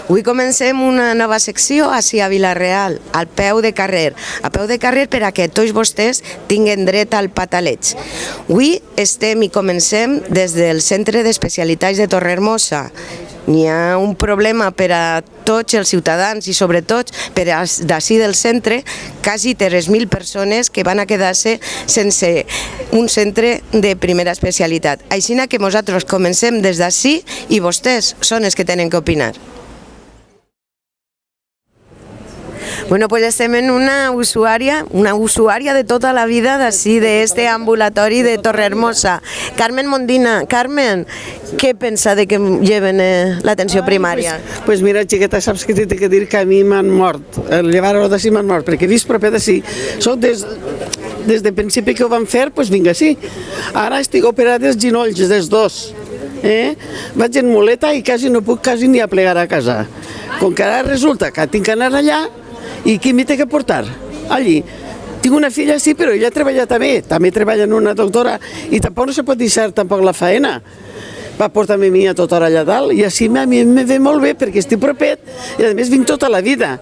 Avui comencem una nova secció així a Vila-real, al peu de carrer. A peu de carrer per a que tots vostès tinguen dret al pataleig. Avui estem i comencem des del Centre d'Especialitats de Torrehermosa. N'hi ha un problema per a tots els ciutadans i sobretot per a d'ací del centre, quasi 3.000 persones que van a quedar-se sense un centre de primera especialitat. Així que nosaltres comencem des d'ací i vostès són els que tenen que opinar. Bueno, pues estem en una usuària de tota la vida d'ací, d'este ambulatori de Torrehermosa. Carmen Mondina. Carmen, què pensa de que lleven l'atenció primària? Pues mira, xiqueta, saps que t'he de dir que a mi m'han mort. Llevar-ho d'ací m'han mort, perquè he vist proper d'ací. Soc des del principi que ho van fer, doncs vinga, sí. Ara estic operat dels ginolls, dels dos. Vaig en muleta i quasi no puc ni a plegar a casa. Com que ara resulta que tinc que anar allà, i qui m'hi té que portar? Allí. Tinc una filla, sí, però ella treballa també treballa en una doctora i tampoc no se pot deixar tampoc la faena. Va portar-me a mi a tota hora allà dalt i així a mi me ve molt bé perquè estic propet i a més vinc tota la vida.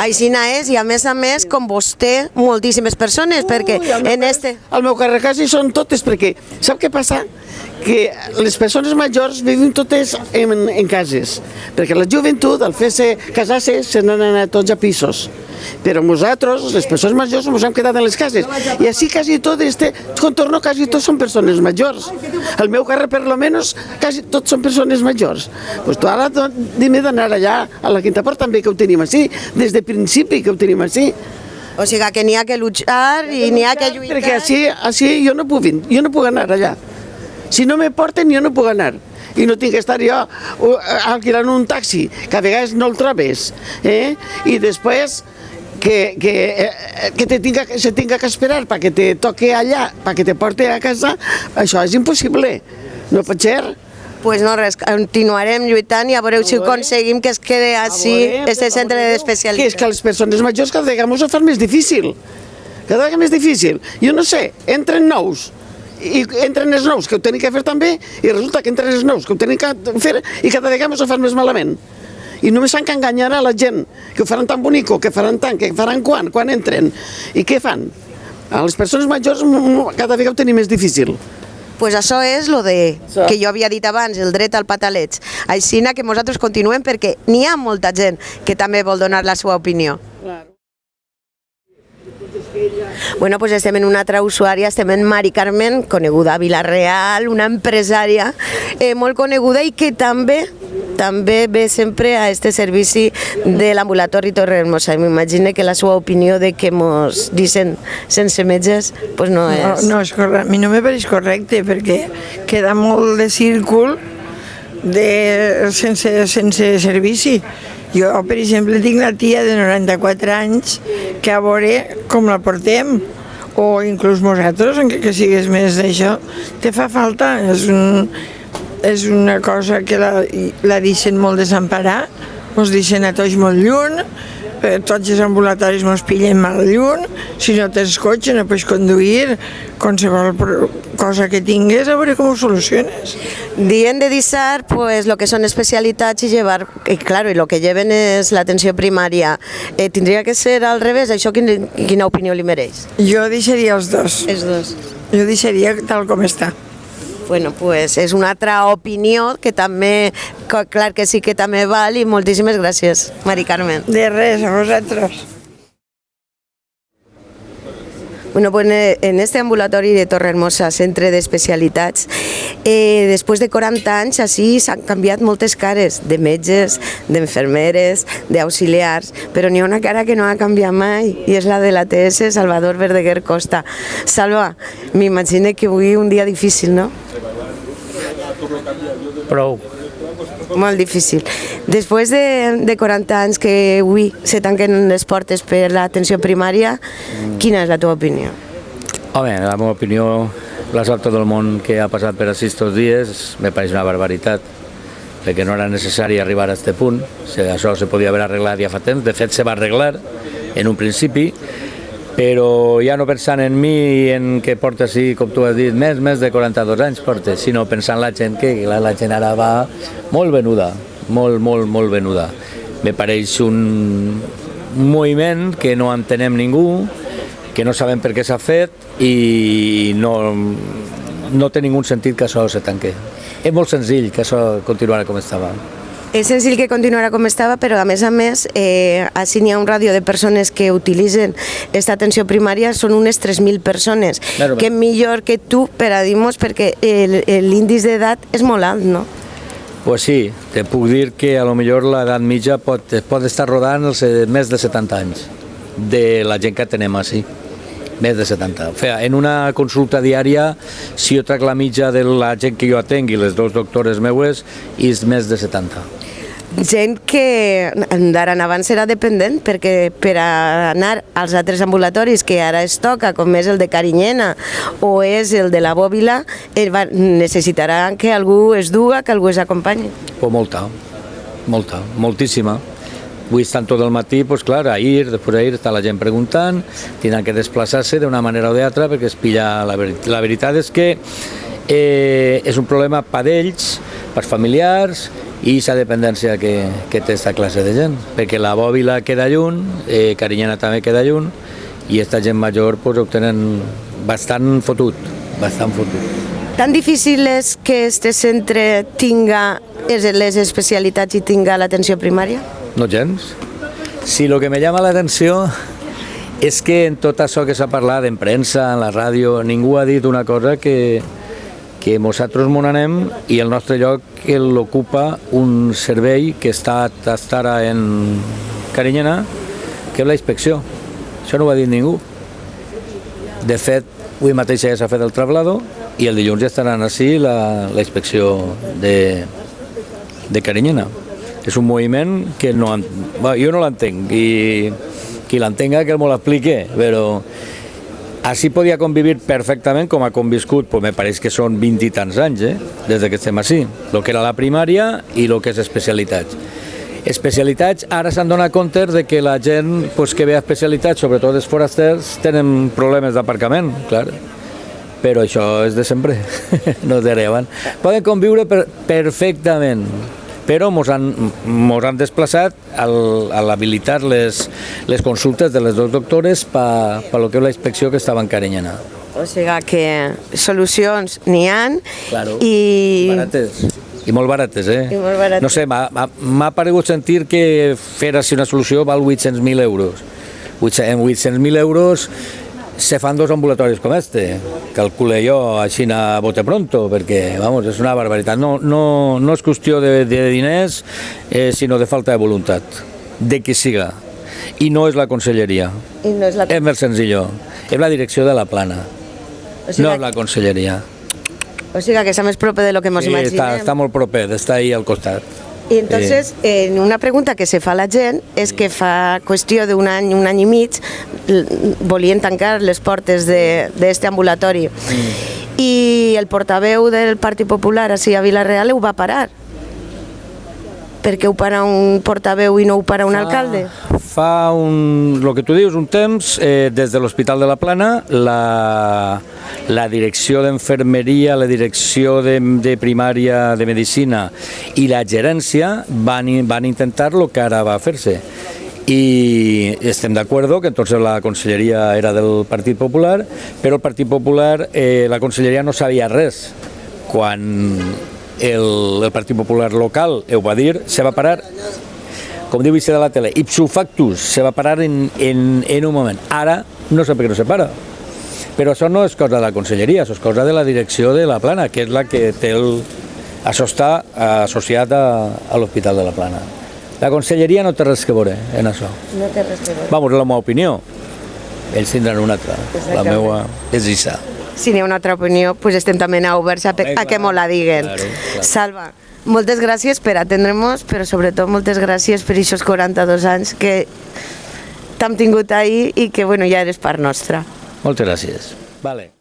Aixina és, i a més, com vostè, moltíssimes persones, perquè en este... Al meu carrer quasi són totes, perquè sap què passa? Que les persones majors vivim totes en cases, perquè la joventut, al fer-se casar-se, se n'han anat tots a pisos. Però nosaltres, les persones majors, ens hem quedat en les cases. I així quasi tot este contorno, quasi tots són persones majors. Al meu carrer, per lo menos, quasi tots són persones majors. Doncs tu ara dime d'anar allà, a la Quinta Port també, que ho tenim així, des de principi que ho tenim així. O sigui que n'hi ha que luchar i n'hi ha que lluitar. Perquè així jo no puc anar allà. Si no me porten jo no puc anar. I no tinc que estar jo alquilant un taxi, que a vegades no el trobes. I després que se tinga que esperar perquè te toque allà, perquè te porte a casa, això és impossible. No pot ser. Pues no res, continuarem lluitant i a veure si aconseguim que es quede així este centre d'especialitat. Que és que les persones majors cada vegada ens ho fan més difícil. Cada vegada més difícil. Jo no sé, entren nous. I entren els nous, que ho tenen que fer també, i resulta que entren els nous, que ho tenen que fer, i cada vegada ens ho fan més malament. I només s'han que enganyar a la gent, que ho faran tan bonico, que faran tant, que faran quan entren. I què fan? A les persones majors cada vegada ho tenim més difícil. Pues això és lo que jo havia dit abans, el dret al pataleig. Així que nosaltres continuem perquè n'hi ha molta gent que també vol donar la seva opinió. Bueno, pues estem en una altra usuària, estem en Mari Carmen, coneguda a Vila-real, una empresària molt coneguda i que també ve sempre a este servici de l'ambulatori Torrehermosa. M'imagino que la seva opinió de que ens deixen sense metges pues no és... No és correcte, a mi no me pareix correcte perquè queda molt de círcul sense servici. Jo, per exemple, tinc la tia de 94 anys que a veure com la portem, o inclús nosaltres, encara que sigues més d'això, te fa falta. És una cosa que la deixen molt desemparar, ens deixen a tots molt lluny, tots els ambulatoris ens pillen molt lluny, si no tens cotxe no pots conduir, qualsevol cosa que tingues, a veure com ho soluciones. Dient de deixar pues, lo que són especialitats i llevar, i claro, i lo que lleven és l'atenció primària. Tindria que ser al revés, això quina opinió li mereix? Jo deixaria els dos. Els dos. Jo deixaria tal com està. Bueno, pues és una altra opinió que també, clar que sí que també val i moltíssimes gràcies, Mari Carmen. De res, a vosaltres. Bueno, pues en este ambulatori de Torrehermosa, centre d'especialitats, després de 40 anys, així s'han canviat moltes cares, de metges, d'infermeres, d'auxiliars, però n'hi ha una cara que no ha canviat mai, i és la de l'ATS Salvador Verdaguer Costa. Salva, m'imagino que avui un dia difícil, no? Prou. Molt difícil. Després de 40 anys que avui se tanquen les portes per l'atenció primària, quina és la teva opinió? Home, la meva opinió, la sap tot el món que ha passat per així estos dies, me pareix una barbaritat, perquè no era necessari arribar a aquest punt, això se podia haver arreglat ja fa temps, de fet se va arreglar en un principi, però ja no pensant en mi i en que porta, sí, com tu has dit, més de 42 anys porta, sinó pensant en la gent, que la gent ara va molt venuda, molt venuda. Me pareix un moviment que no entenem ningú, que no sabem per què s'ha fet i no té ningú sentit que això se tanque. És molt senzill que això continuarà com estava. És senzill que continuarà com estava, però a més, així n'hi ha un ràdio de persones que utilitzen aquesta atenció primària, són unes 3.000 persones, que millor que tu per a dir-nos, perquè l'índice d'edat és molt alt, no? Pues sí, te puc dir que a lo millor l'edat mitja pot estar rodant els més de 70 anys de la gent que tenem així. Més de 70. O sigui, en una consulta diària, si jo trac la mitja de la gent que jo atengui, les dues doctores meues, és més de 70. Gent que d'ara en abans era dependent, perquè per anar als altres ambulatoris que ara es toca, com és el de Carinyena o és el de la Bòbila, necessitaran que algú es duga, que algú es acompanyi. Pues moltíssima. Avui estan tot el matí, pues clar, després d'ahir està la gent preguntant, tenen que desplaçar-se d'una manera o d'altra perquè es pilla la veritat. La veritat és que és un problema per ells, per familiars i la dependència que té aquesta classe de gent, perquè la Bòbila queda lluny, Carinyena també queda lluny i aquesta gent major pues, ho tenen bastant fotut. Tan difícil és que este centre tinga les especialitats i tinga l'atenció primària? No gens. Si el que me llama l'atenció és que en tot això que s'ha parlat en premsa, en la ràdio, ningú ha dit una cosa que nosaltres m'on anem i el nostre lloc l'ocupa un servei que està ara en Carinyena, que és la inspecció. Això no ho ha dit ningú. De fet, avui mateix ja s'ha fet el traslado i el dilluns ja estaran així la inspecció de Carinyena. És un moviment que jo no l'entenc i qui l'entenga que m'ho l'expliqui, però així podia convivir perfectament com ha conviscut, me pareix que són 20 i tants anys, des que estem així, el que era la primària i el que és especialitats. Especialitats, ara s'han donat compte de que la gent que ve a especialitats, sobretot els forasters, tenen problemes d'aparcament, clar, però això és de sempre, no és d'ara. Poden conviure perfectament, però ens han desplaçat a habilitar les consultes de les dues doctores per lo que és la inspecció que estava en Carinyena. O sigui que solucions n'hi ha i... Barates. I molt barates, I molt barates. No sé, m'ha paregut sentir que fer així una solució val 800.000 euros. En 800.000 euros se fan dos ambulatoris com este, calcule jo així a bote pronto, perquè, vamos, és una barbaritat. No és qüestió de diners, sinó de falta de voluntat, de qui siga. I no és la conselleria. És més senzill. És la direcció de la plana. No és la conselleria. O sigui que està més proper de lo que ens imaginem. Està molt proper, està ahí al costat. I entonces, una pregunta que se fa a la gent és que fa qüestió d'un any, un any i mig, volien tancar les portes d'aquest ambulatori. I el portaveu del Partit Popular així a Vila-real ho va parar. Per què ho para un portaveu i no ho para un alcalde? Fa el que tu dius, un temps, des de l'Hospital de la Plana, la direcció d'enfermeria, la direcció de primària de medicina i la gerència van intentar el que ara va fer-se. I estem d'acord que entonces la conselleria era del Partit Popular, però el Partit Popular, la conselleria no sabia res. Quan el Partit Popular local ho va dir, se va parar, com diu Issa de la tele, ipso factus, se va parar en un moment. Ara no sé per què no se para. Però això no és cosa de la conselleria, això és cosa de la direcció de la Plana, que és la que té això està associat a l'Hospital de la Plana. La conselleria no té res que veure en això. No té res que veure. Vamos, la meva opinió. Ells tindran una altra. La meva és Issa. Si n'hi ha una altra opinió, pues estem també oberts a que m'ho la diguen. Claro. Salva, moltes gràcies per atendre-nos, però sobretot moltes gràcies per aquests 42 anys que t'hem tingut ahir i que ja eres part nostra. Moltes gràcies. Vale.